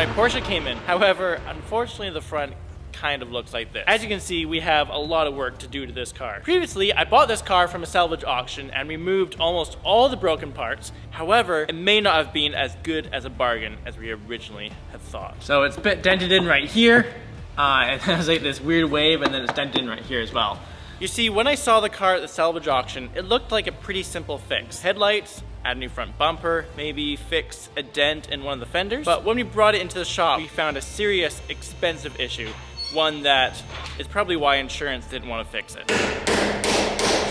my Porsche Cayman. However, unfortunately the front kind of looks like this. As you can see, we have a lot of work to do to this car. Previously, I bought this car from a salvage auction and removed almost all the broken parts. However, it may not have been as good as a bargain as we originally had thought. So it's a bit dented in right here. It has like this weird wave, and then it's dented in right here as well. You see, when I saw the car at the salvage auction, it looked like a pretty simple fix. Headlights, add a new front bumper, maybe fix a dent in one of the fenders. But when we brought it into the shop, we found a serious, expensive issue. One that is probably why insurance didn't want to fix it.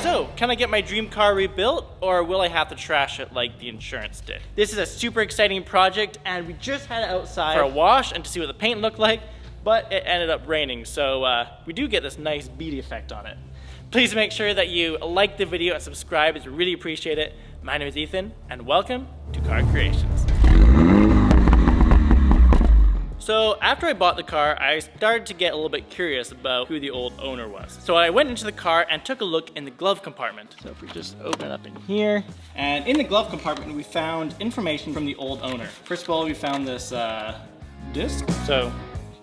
So, can I get my dream car rebuilt, or will I have to trash it like the insurance did? This is a super exciting project, and we just had it outside for a wash and to see what the paint looked like, but it ended up raining, so we do get this nice beady effect on it. Please make sure that you like the video and subscribe, as we really appreciate it. My name is Ethan, and welcome to Car Creations. So after I bought the car, I started to get a little bit curious about who the old owner was. So I went into the car and took a look in the glove compartment. So if we just open it up in here, and in the glove compartment we found information from the old owner. First of all, we found this disc. So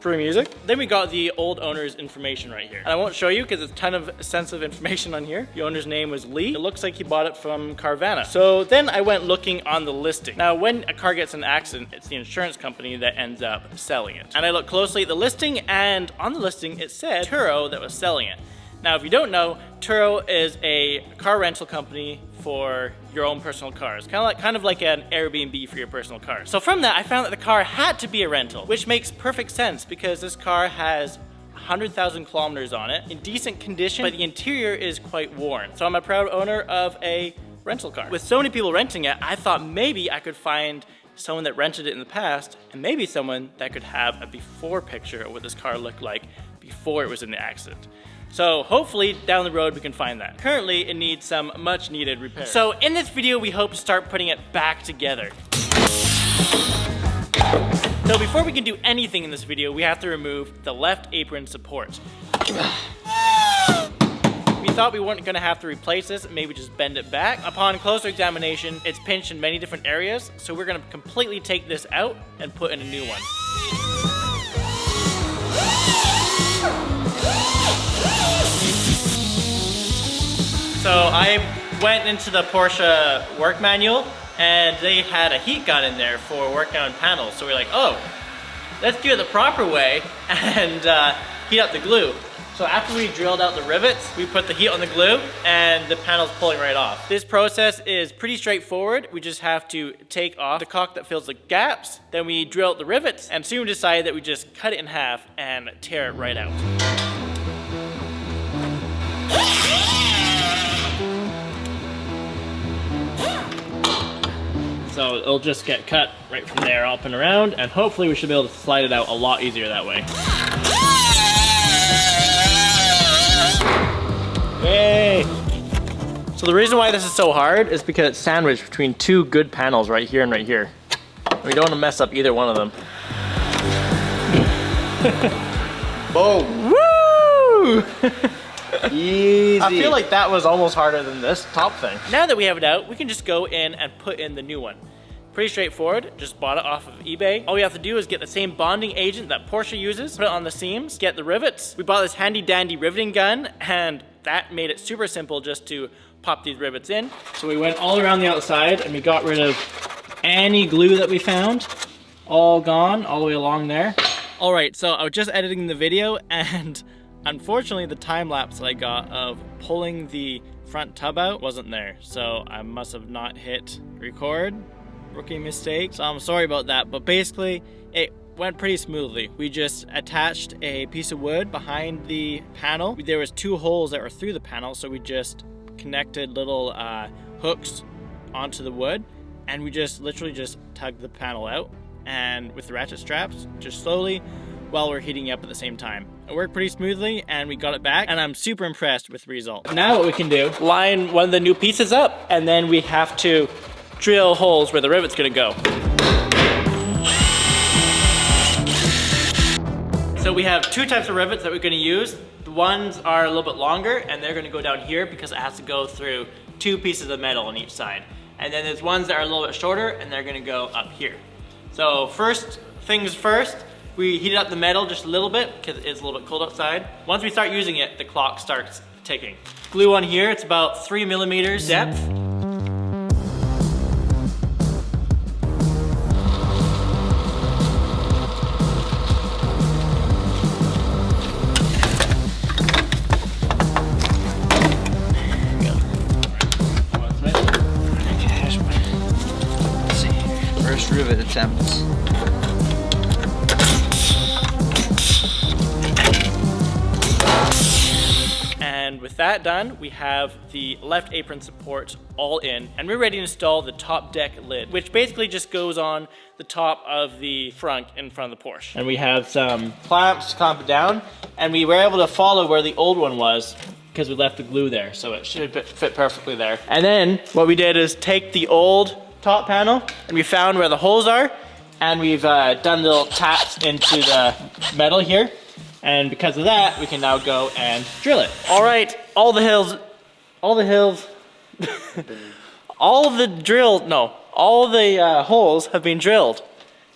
free music. Then we got the old owner's information right here. And I won't show you because it's a ton of sensitive information on here. The owner's name was Lee. It looks like he bought it from Carvana. So then I went looking on the listing. Now, when a car gets in an accident, it's the insurance company that ends up selling it. And I looked closely at the listing, and on the listing it said Turo that was selling it. Now, if you don't know, Turo is a car rental company for your own personal cars. Kind of like an Airbnb for your personal car. So from that, I found that the car had to be a rental, which makes perfect sense because this car has 100,000 kilometers on it, in decent condition, but the interior is quite worn. So I'm a proud owner of a rental car. With so many people renting it, I thought maybe I could find someone that rented it in the past, and maybe someone that could have a before picture of what this car looked like before it was in the accident. So hopefully down the road we can find that. Currently it needs some much needed repairs. So in this video we hope to start putting it back together. So before we can do anything in this video, we have to remove the left apron support. We thought we weren't gonna have to replace this, maybe just bend it back. Upon closer examination, it's pinched in many different areas, so we're gonna completely take this out and put in a new one. So I went into the Porsche work manual, and they had a heat gun in there for working on panels. So we're like, oh, let's do it the proper way and heat up the glue. So after we drilled out the rivets, we put the heat on the glue and the panel's pulling right off. This process is pretty straightforward. We just have to take off the caulk that fills the gaps, then we drill out the rivets, and soon we decided that we just cut it in half and tear it right out. So it'll just get cut right from there up and around, and hopefully we should be able to slide it out a lot easier that way. Yay! So the reason why this is so hard is because it's sandwiched between two good panels right here and right here. We don't want to mess up either one of them. Boom! Woo! Easy. I feel like that was almost harder than this top thing. Now that we have it out, we can just go in and put in the new one. Pretty straightforward, just bought it off of eBay. All we have to do is get the same bonding agent that Porsche uses, put it on the seams, get the rivets. We bought this handy dandy riveting gun, and that made it super simple just to pop these rivets in. So we went all around the outside and we got rid of any glue that we found. All gone, all the way along there. All right, so I was just editing the video, and unfortunately the time lapse that I got of pulling the front tub out wasn't there. So I must have not hit record. Rookie mistake. So I'm sorry about that, but basically it went pretty smoothly. We just attached a piece of wood behind the panel. There was two holes that were through the panel, so we just connected little hooks onto the wood, and we just literally just tugged the panel out, and with the ratchet straps, just slowly, while we're heating up at the same time. It worked pretty smoothly, and we got it back, and I'm super impressed with the result. Now what we can do, line one of the new pieces up, and then we have to drill holes where the rivet's gonna go. So we have two types of rivets that we're gonna use. The ones are a little bit longer, and they're gonna go down here because it has to go through two pieces of metal on each side. And then there's ones that are a little bit shorter, and they're gonna go up here. So first things first, we heated up the metal just a little bit because it's a little bit cold outside. Once we start using it, the clock starts ticking. Glue on here, it's about 3 millimeters depth. First rivet attempts. And with that done, we have the left apron support all in, and we're ready to install the top deck lid, which basically just goes on the top of the front in front of the Porsche. And we have some clamps to clamp it down, and we were able to follow where the old one was because we left the glue there, so it should fit perfectly there. And then what we did is take the old top panel, and we found where the holes are, and we've done little taps into the metal here. And because of that, we can now go and drill it. All right, all the holes have been drilled.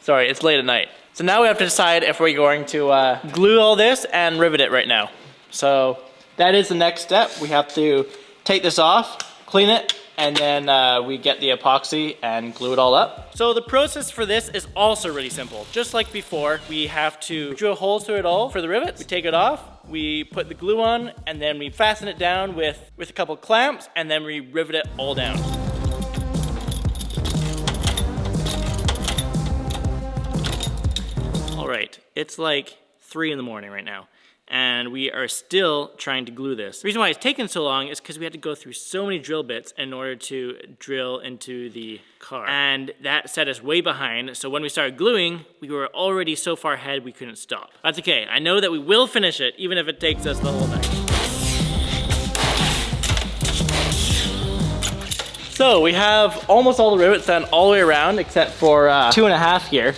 Sorry, it's late at night. So now we have to decide if we're going to glue all this and rivet it right now. So that is the next step. We have to take this off, clean it, and then we get the epoxy and glue it all up. So the process for this is also really simple. Just like before, we have to drill holes through it all for the rivets. We take it off, we put the glue on, and then we fasten it down with a couple clamps, and then we rivet it all down. All right, it's like 3 in the morning right now, and we are still trying to glue this. The reason why it's taken so long is because we had to go through so many drill bits in order to drill into the car. And that set us way behind, so when we started gluing, we were already so far ahead we couldn't stop. That's okay, I know that we will finish it, even if it takes us the whole night. So we have almost all the rivets done all the way around, except for 2.5 here.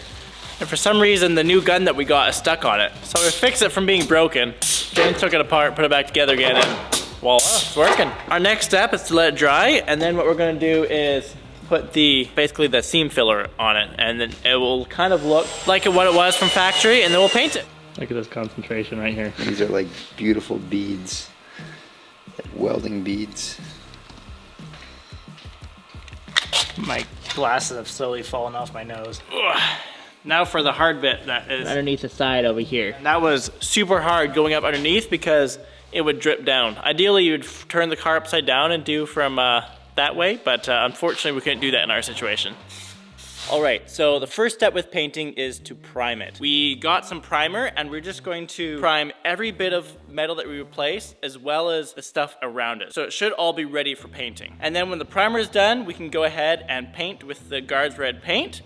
And for some reason, the new gun that we got is stuck on it. So we fixed it from being broken. James took it apart, put it back together again, and voila, it's working. Our next step is to let it dry, and then what we're gonna do is put basically the seam filler on it, and then it will kind of look like what it was from factory, and then we'll paint it. Look at this concentration right here. These are like beautiful beads, like welding beads. My glasses have slowly fallen off my nose. Ugh. Now for the hard bit that is underneath the side over here. And that was super hard going up underneath because it would drip down. Ideally, you'd turn the car upside down and do from that way, but unfortunately we couldn't do that in our situation. All right, so the first step with painting is to prime it. We got some primer, and we're just going to prime every bit of metal that we replace, as well as the stuff around it. So it should all be ready for painting. And then when the primer is done, we can go ahead and paint with the Guards Red paint,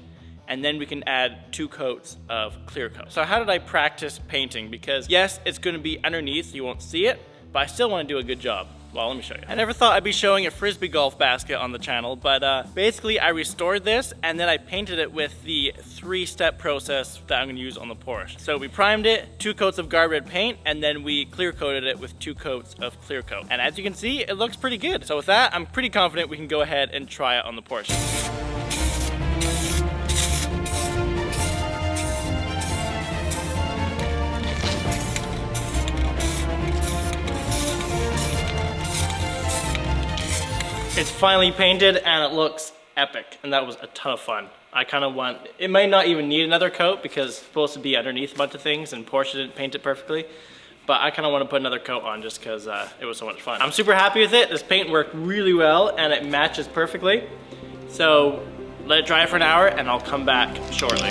and then we can add 2 coats of clear coat. So how did I practice painting? Because yes, it's gonna be underneath, you won't see it, but I still wanna do a good job. Well, let me show you. I never thought I'd be showing a Frisbee golf basket on the channel, but basically I restored this, and then I painted it with the 3-step process that I'm gonna use on the Porsche. So we primed it, 2 coats of Guard Red paint, and then we clear coated it with 2 coats of clear coat. And as you can see, it looks pretty good. So with that, I'm pretty confident we can go ahead and try it on the Porsche. It's finally painted and it looks epic, and that was a ton of fun. I kind of want, it might not even need another coat because it's supposed to be underneath a bunch of things and Porsche didn't paint it perfectly, but I kind of want to put another coat on just because it was so much fun. I'm super happy with it. This paint worked really well and it matches perfectly. So let it dry for an hour and I'll come back shortly.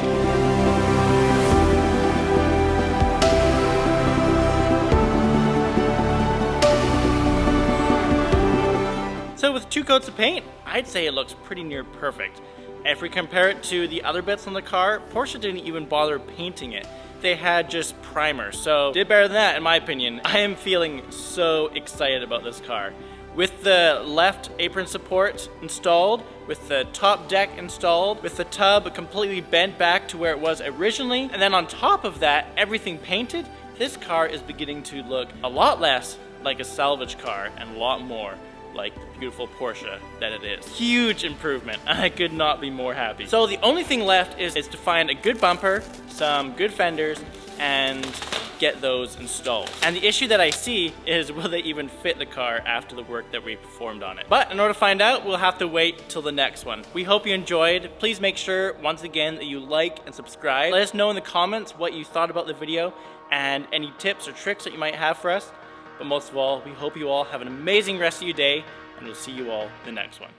So with 2 coats of paint, I'd say it looks pretty near perfect. If we compare it to the other bits on the car, Porsche didn't even bother painting it. They had just primer, so did better than that in my opinion. I am feeling so excited about this car. With the left apron support installed, with the top deck installed, with the tub completely bent back to where it was originally, and then on top of that, everything painted, this car is beginning to look a lot less like a salvage car and a lot more like the beautiful Porsche that it is. Huge improvement. I could not be more happy. So the only thing left is to find a good bumper, some good fenders, and get those installed. And the issue that I see is, will they even fit the car after the work that we performed on it? But in order to find out, we'll have to wait till the next one. We hope you enjoyed. Please make sure, once again, that you like and subscribe. Let us know in the comments what you thought about the video and any tips or tricks that you might have for us. But most of all, we hope you all have an amazing rest of your day, and we'll see you all in the next one.